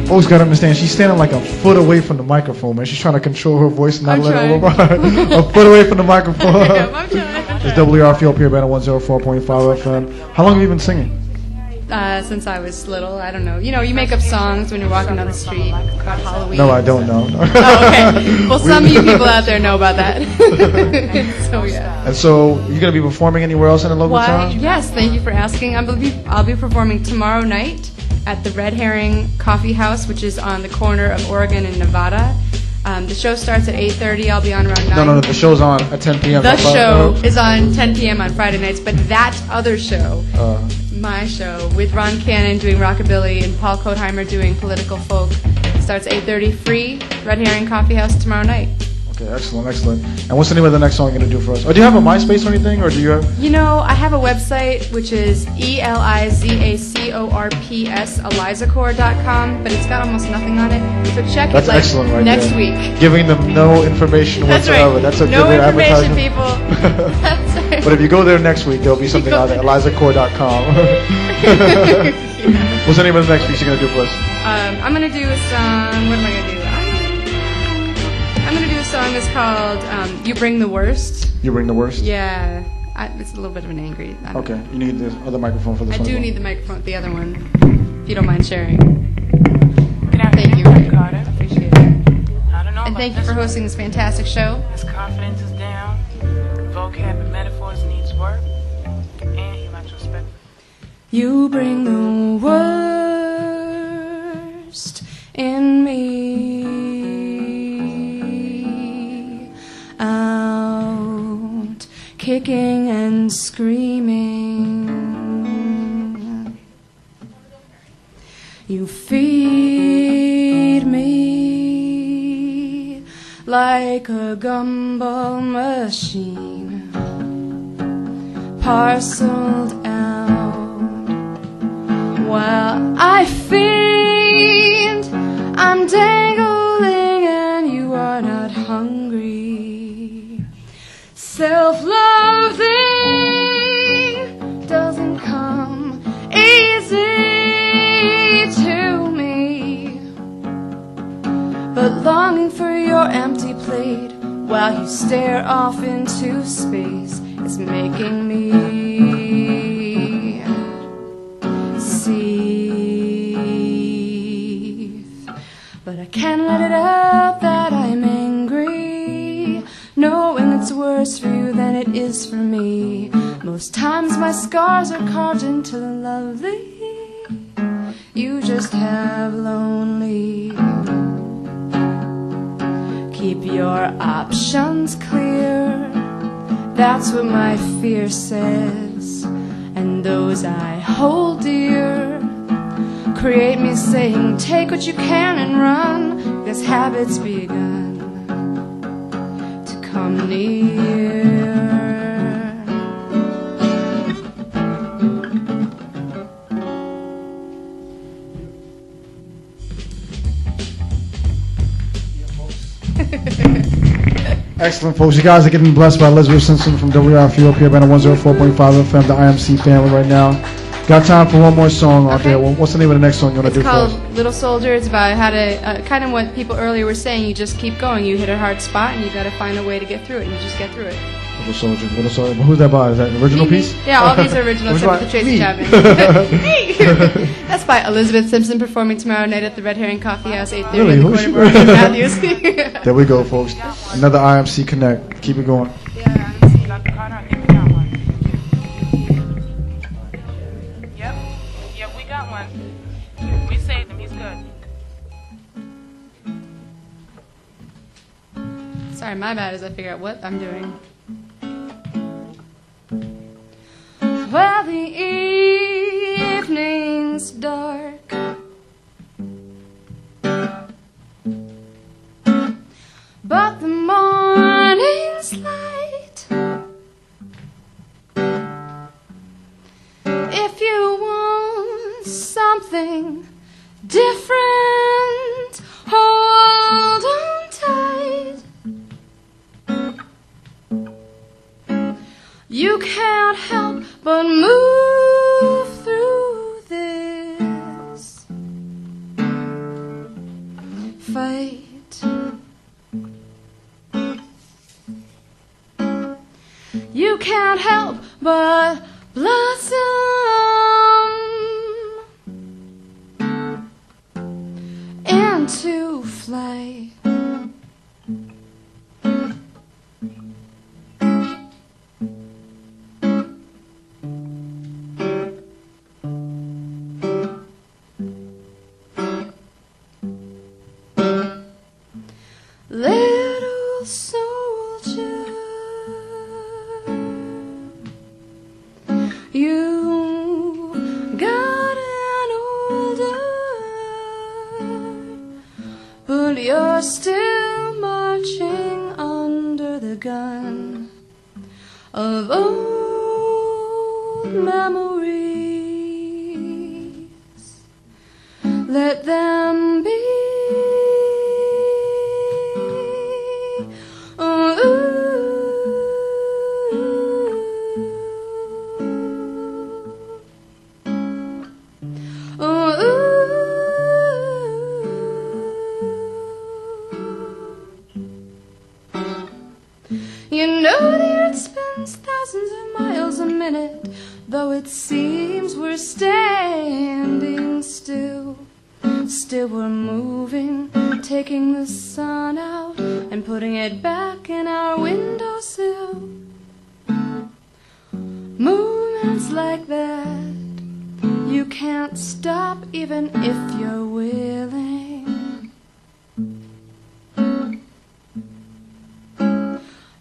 Folks gotta understand, she's standing like a foot away from the microphone, man. She's trying to control her voice and not let it over. A foot away from the microphone. I'm trying. It's WRFU up here, Urbana 104.5 FM. How long have you been singing? Since I was little, I don't know. You know, you make up songs when you're walking down the street about Halloween. No, I don't know. Oh, okay. Well, some of you people out there know about that. So, yeah. And so, you're going to be performing anywhere else in the local town? Yes, thank you for asking. I'll be performing tomorrow night at the Red Herring Coffee House, which is on the corner of Oregon and Nevada. The show starts at 8:30. I'll be on around 9. No, the show's on at 10 p.m. The show is on 10 p.m. on Friday nights, but that other show, my show, with Ron Cannon doing rockabilly and Paul Kotheimer doing political folk, starts 8:30 free, Red Herring Coffee House tomorrow night. Okay, excellent. And what's the name of the next song you're going to do for us? Or do you have a MySpace or anything? Or do you have... You know, I have a website, which is ELIZACORPS, elizacore.com, but it's got almost nothing on it. So check That's it excellent right next there. week. Giving them no information whatsoever. Right. That's a no good information, advertisement. people. That's right. But if you go there next week, there'll be something on there. elizacore.com. What's the name of the next piece you're going to do for us? I'm going to do a song. What am I going to do? I'm going to do a song that's called You Bring the Worst. You Bring the Worst? Yeah. It's a little bit of an angry. Okay. You need the other microphone for this one. I do need the microphone, the other one, if you don't mind sharing. Thank you. I appreciate it. And thank you for hosting this fantastic show. His confidence is down. Vocab and metaphors needs work. And he lacks respect. You bring the worst in me out, kicking and screaming. You feed me like a gumball machine, parceled out while I fiend. I'm dangling and you are not hungry. Self-loathing doesn't come easy to me, but longing for your empty plate while you stare off into space is making me seethe. But I can't let it out that I'm angry, knowing it's worse for you than it is for me. Most times my scars are carved into the lovely. You just have lonely. Keep your options clear, that's what my fear says. And those I hold dear create me saying, take what you can and run, because habits begun to come near. Excellent, folks. You guys are getting blessed by Elizabeth Simpson from WRFU up here, Urbana 104.5 FM, the IMC family right now. Got time for one more song out there. What's the name of the next song you want to do for us? It's called Little Soldier. It's about how to, kind of what people earlier were saying, you just keep going. You hit a hard spot and you got to find a way to get through it, and you just get through it. Little Soldier. But who's that by? Is that an original piece? Yeah, all these are original. Except for the Tracy Chapman. That's by Elizabeth Simpson, performing tomorrow night at the Red Herring Coffee House, 8:30 Really? in the Who's corner of Oregon Matthews. There we go, folks. Another IMC Connect. Keep it going. Yeah, IMC, Dr. Carter, I think we got one. Yep, we got one. We saved him, he's good. Sorry, my bad as I figure out what I'm doing. Well, the evening's dark, but the morning's light. If you want something different, hold on tight. You can't help but move through this fight. You can't help but blossom into flight. Little soldier, you gotten older, but you're still marching under the gun of old memories. Let them be. You know the earth spins thousands of miles a minute, though it seems we're standing still. Still we're moving, taking the sun out and putting it back in our windowsill. Movements like that, you can't stop even if you're willing.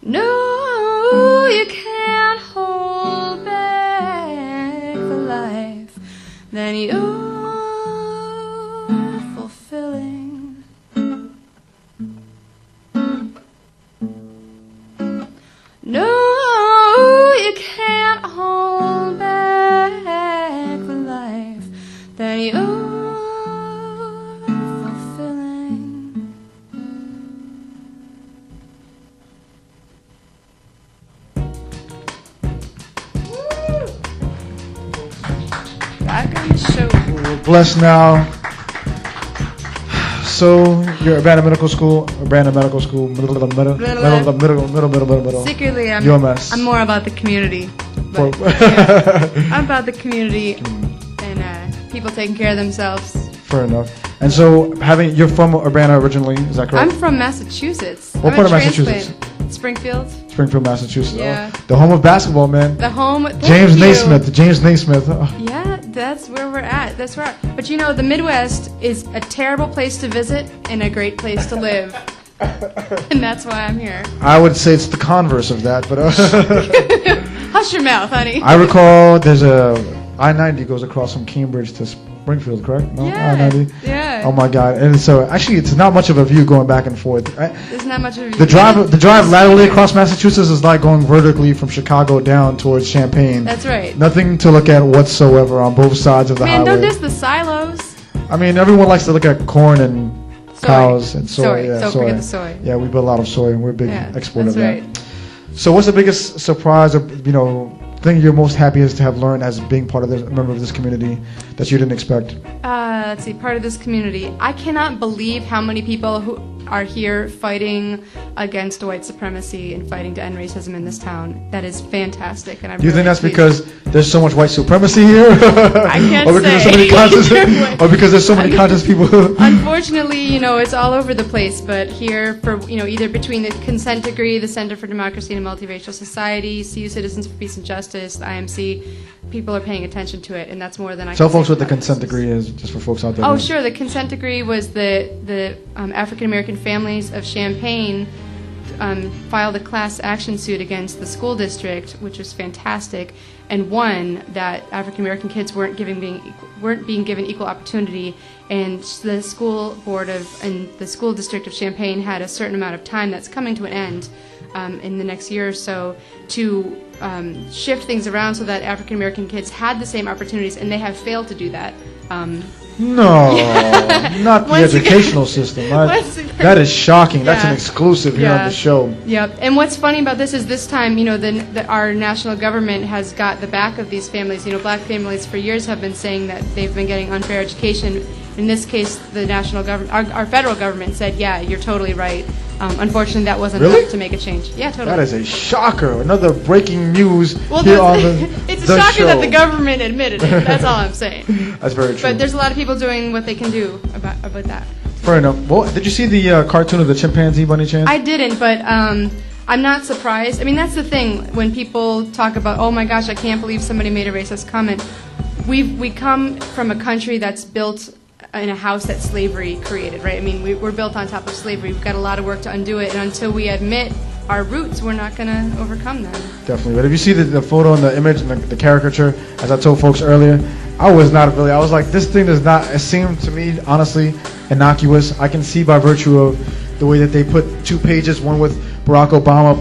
No, you can't hold back the life that you're fulfilling. No, you can't hold back the life that you're fulfilling. Back on the show. We're blessed now. So, you're Urbana Medical School, middle. Secretly, UMS. I'm more about the community. But, I'm about the community and people taking care of themselves. Fair enough. And so, you're from Urbana originally, is that correct? I'm from Massachusetts. What part of Massachusetts? Springfield. Springfield, Massachusetts. Yeah. Oh, the home of basketball, man. The home. James Naismith. James Naismith. Oh. Yeah, that's where we're at. That's right. But you know, the Midwest is a terrible place to visit and a great place to live. And that's why I'm here. I would say it's the converse of that, but Hush your mouth, honey. I recall there's a I-90 goes across from Cambridge to Springfield, correct? No, Yeah, I-90. yeah. Oh my God! And so actually, it's not much of a view going back and forth. There's not much of a view. The drive laterally across Massachusetts is like going vertically from Chicago down towards Champaign. That's right. Nothing to look at whatsoever on both sides of the Man, highway. don't diss the silos. I mean, everyone likes to look at corn and cows and soy. Soy. Yeah, Don't forget the soy. Yeah, we buy a lot of soy, and we're a big Yeah, exporter of that's that. So, what's the biggest surprise, or thing you're most happiest to have learned as being part of a member of this community that you didn't expect? Let's see, part of this community. I cannot believe how many people who are here fighting against white supremacy and fighting to end racism in this town. That is fantastic, and I'm. Do you really think that's pleased. because there's so much white supremacy here? I can't or because say. There's so many conscious, or because there's so many conscious people? Unfortunately, it's all over the place. But here, for either between the Consent Decree, the Center for Democracy and a Multiracial Society, CU Citizens for Peace and Justice, the IMC, people are paying attention to it, and that's more than I. Tell can folks say what the about consent decree is, just for folks out there. Oh, sure. The Consent Decree was the African American families of Champaign filed a class action suit against the school district, which was fantastic, and won that African American kids weren't being given equal opportunity, and the school board and the school district of Champaign had a certain amount of time that's coming to an end in the next year or so to shift things around so that African American kids had the same opportunities, and they have failed to do that. No, not the educational system. That is shocking. That's an exclusive here on the show. Yep. And what's funny about this is this time, our national government has got the back of these families. Black families for years have been saying that they've been getting unfair education. In this case, the national government, our federal government said, yeah, you're totally right. Unfortunately, that wasn't enough to make a change. Yeah, totally. That is a shocker. Another breaking news here on it's a shocker that the government admitted it. That's all I'm saying. That's very true. But there's a lot of people doing what they can do about that. Fair enough. Well, did you see the cartoon of the chimpanzee by any chance? I didn't, but I'm not surprised. I mean, that's the thing. When people talk about, oh my gosh, I can't believe somebody made a racist comment. We come from a country that's built in a house that slavery created, right? I mean, we're built on top of slavery. We've got a lot of work to undo it, and until we admit our roots, we're not going to overcome them. Definitely. But if you see the photo and the image and the caricature, as I told folks earlier, I was like, this thing does not, it seemed to me, honestly, innocuous. I can see by virtue of the way that they put 2 pages, one with Barack Obama,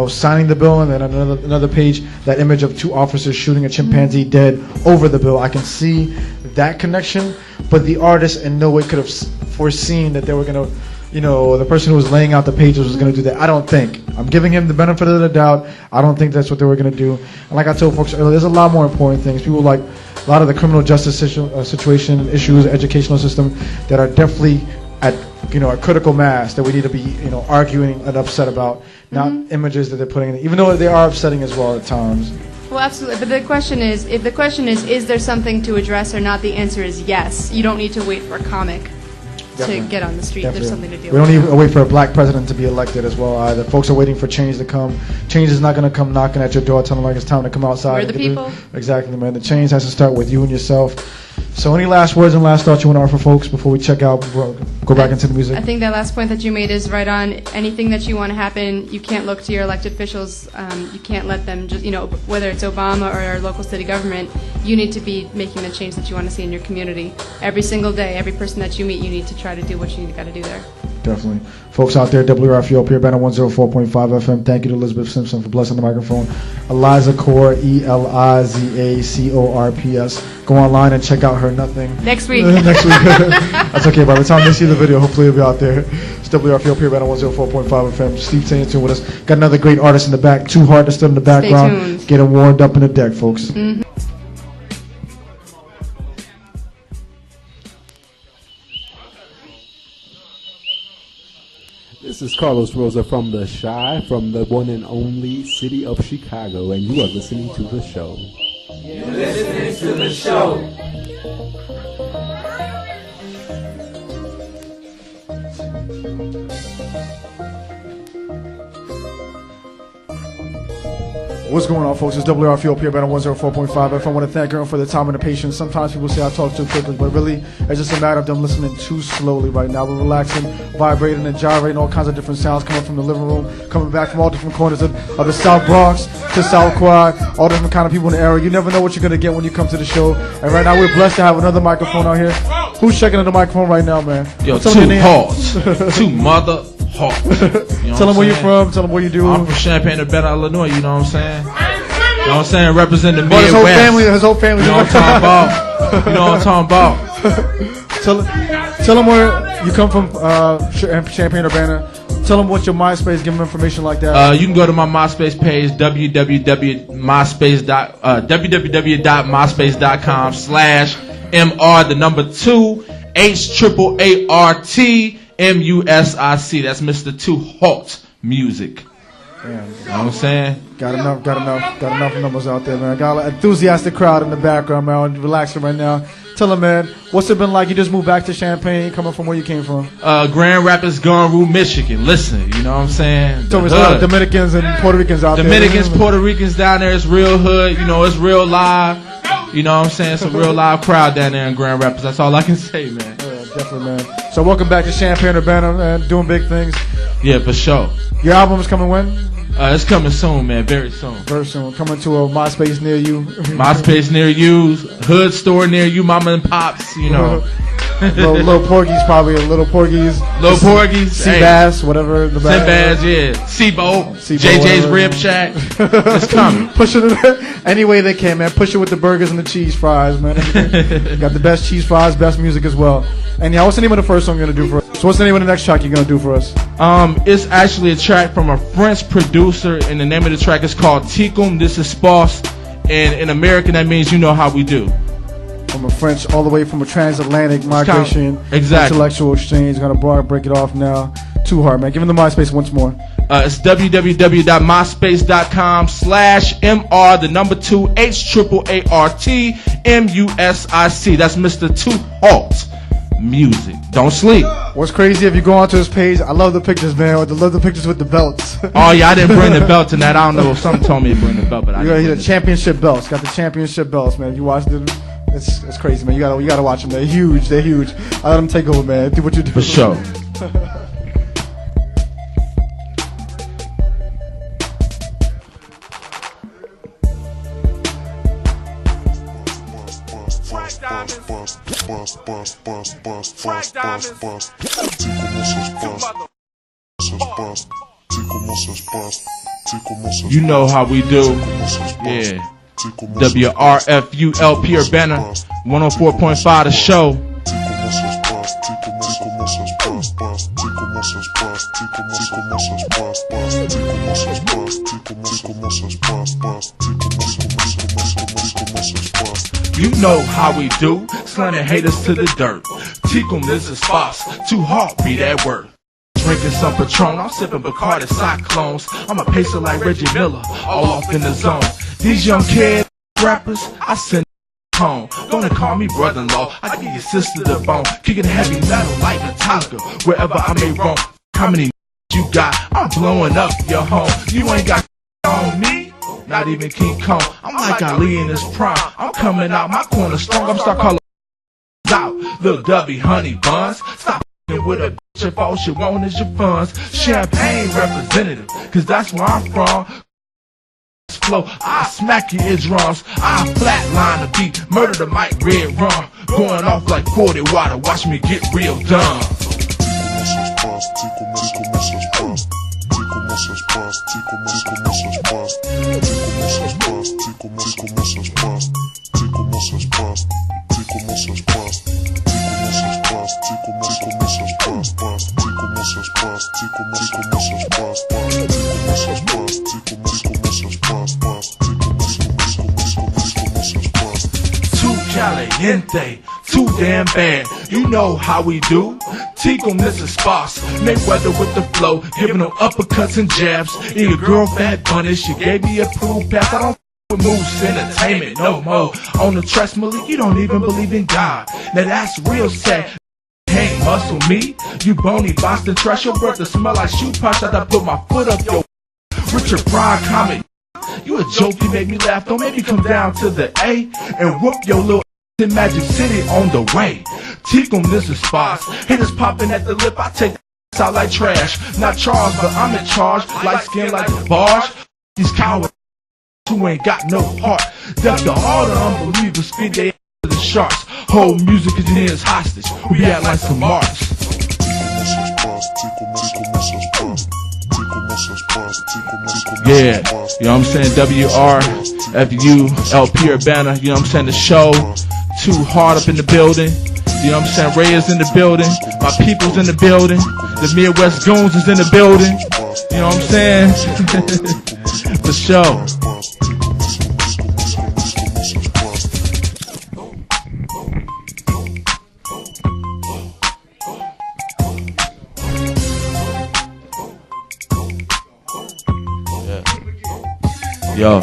signing the bill, and then another page, that image of 2 officers shooting a chimpanzee dead over the bill. I can see that connection, but the artist in no way could have foreseen that they were going to, the person who was laying out the pages was going to do that. I don't think. I'm giving him the benefit of the doubt. I don't think that's what they were going to do. And like I told folks earlier, there's a lot more important things. People like a lot of the criminal justice situation issues, educational system that are definitely at a critical mass that we need to be arguing and upset about, not images that they're putting in, even though they are upsetting as well at times. Well, absolutely. But the question is there something to address or not? The answer is yes. You don't need to wait for a comic to get on the street. Definitely. There's something to deal with. We don't need to wait for a black president to be elected as well either. Folks are waiting for change to come. Change is not going to come knocking at your door telling like it's time to come outside. We're the people. Exactly, man. The change has to start with you and yourself. So any last words and last thoughts you want to offer folks before we check out, go back into the music? I think that last point that you made is right on. Anything that you want to happen, you can't look to your elected officials. You can't let them just, whether it's Obama or our local city government, you need to be making the change that you want to see in your community. Every single day, every person that you meet, you need to try to do what you got to do there. Definitely. Folks out there, WRFU up here, Urbana 104.5 FM. Thank you to Elizabeth Simpson for blessing the microphone. Eliza Core, ELIZACORPS. Go online and check out her nothing. Next week. Next week. That's okay. By the time they see the video, hopefully it'll be out there. It's WRFU up here, Urbana 104.5 FM. Steve staying tuned with us. Got another great artist in the back. Haaart that's still in the background. Stay tuned. Getting warmed up in the deck, folks. Mm-hmm. This is Carlos Rosa from the Shy, from the one and only city of Chicago, and you are listening to the show. You're listening to the show. What's going on, folks? It's WRFU up here, Urbana 104.5 FM. I want to thank everyone for the time and the patience. Sometimes people say I talk too quickly, but really, it's just a matter of them listening too slowly right now. We're relaxing, vibrating, and gyrating, all kinds of different sounds coming from the living room, coming back from all different corners of the South Bronx to South Quad, all different kind of people in the area. You never know what you're going to get when you come to the show. And right now, we're blessed to have another microphone out here. Who's checking in the microphone right now, man? Yo, two Haaart. Two mother Haaart. You know tell them where you're from, tell them what you do. I'm from Champaign, Urbana, Illinois, you know what I'm saying? You know what I'm saying? Represent the Midwest. His whole family. You know what I'm talking about? You know what I'm talking about? Tell them where you come from, Champaign, Urbana. Tell them what your MySpace, give them information like that. You can go to my MySpace page, www.myspace.com/MR2HAARTMUSIC. That's Mr. Haaart Music. Damn. You know what I'm saying? Got enough numbers out there, man. Got an enthusiastic crowd in the background, man. Relaxing right now. Tell them, man, what's it been like? You just moved back to Champaign, coming from where you came from? Grand Rapids, Gonru, Michigan. Listen, you know what I'm saying? Told me there's a lot of Dominicans and Puerto Ricans out there. Dominicans, Puerto Ricans down there. It's real hood. You know, it's real live. You know what I'm saying? It's a real live crowd down there in Grand Rapids. That's all I can say, man. Yeah, definitely, man. So welcome back to Champaign, Urbana, man. Doing big things. Yeah, for sure. Your album is coming when? It's coming soon, man. Very soon. Very soon. Coming to a MySpace near you. MySpace near you. Hood store near you. Mama and pops. You know. Little Porgies, probably. Little Porgies. Little Porgies. Sea Bass, whatever. The Sea Bass, yeah. Seaboat. JJ's whatever. Rib Shack. It's coming. Push it any way they can, man. Push it with the burgers and the cheese fries, man. Got the best cheese fries, best music as well. And yeah, what's the name of the first song you're going to do for us? So what's the name of the next track you're going to do for us? It's actually a track from a French producer, and the name of the track is called Tikum. This is Sparse. And in American, that means you know how we do. From a French, all the way from a transatlantic migration, exactly. Intellectual exchange. Gonna break it off now. Too hard, man. Give him the MySpace once more. It's www.myspace.com/MR, the number 2 HAARTMUSIC. That's Mr. Too Hot Music. Don't sleep. What's crazy, if you go onto his page, I love the pictures, man. I love the pictures with the belts. Oh yeah, I didn't bring the belt tonight. I don't know if something told me to bring the belt, but I didn't. The championship belts. Got the championship belts, man. If you watched it, it's crazy, man. You gotta watch them. They're huge. I let them take over, man. Do what you do. For sure. You know how we do. Yeah. WRFU LP Urbana 104.5 the show. You know how we do, slamming haters to the dirt. Tikum, this is Spots, too hard, be that word. Drinking some Patron, I'm sipping Bacardi Cyclones. I'm a pacer like Reggie Miller, all off in the zone. These young kid rappers, I send home. Gonna call me brother-in-law, I give your sister the bone. Kicking heavy metal like Metallica, wherever I may roam. How many you got? I'm blowing up your home. You ain't got on me. Not even King Kong. I'm like Ali in his prime. I'm coming out my corner strong. I'm start calling out. Little Dubby honey buns. Stop with a bitch if all she want is your funds. Champagne representative, cause that's where I'm from. Flow, I smack your eardrums. I flatline the beat. Murder the mic, red rum. Going off like 40 water. Watch me get real dumb. Caliente, too damn bad. You know how we do. Tikum, Mr. Sparse, Mayweather with the flow, giving them uppercuts and jabs. And your girl Fat Bunny, she gave me a proof pass. I don't with moves entertainment no more. On the trust, Malik, you don't even believe in God. Now that's real sad. Can't muscle me, you bony Boston trash. Your brother smell like shoe punch. I put my foot up your Richard Pryor comment. You a joke, you make me laugh. Don't make me come down to the A and whoop your little in Magic City on the way. Tikum, this is Spots. Haters popping at the lip, I take out like trash. Not Charles, but I'm in charge. Light skin like the barge. These cowards who ain't got no heart. Death to all the unbelievers, feed they to the sharks. Whole music engineers hostage. We act like some marks. Yeah, you know what I'm saying? WRFU LP Urbana, you know what I'm saying? The show, Too Hard up in the building. You know what I'm saying? Ray is in the building. My people's in the building. The Midwest Goons is in the building. You know what I'm saying? The show. Yo.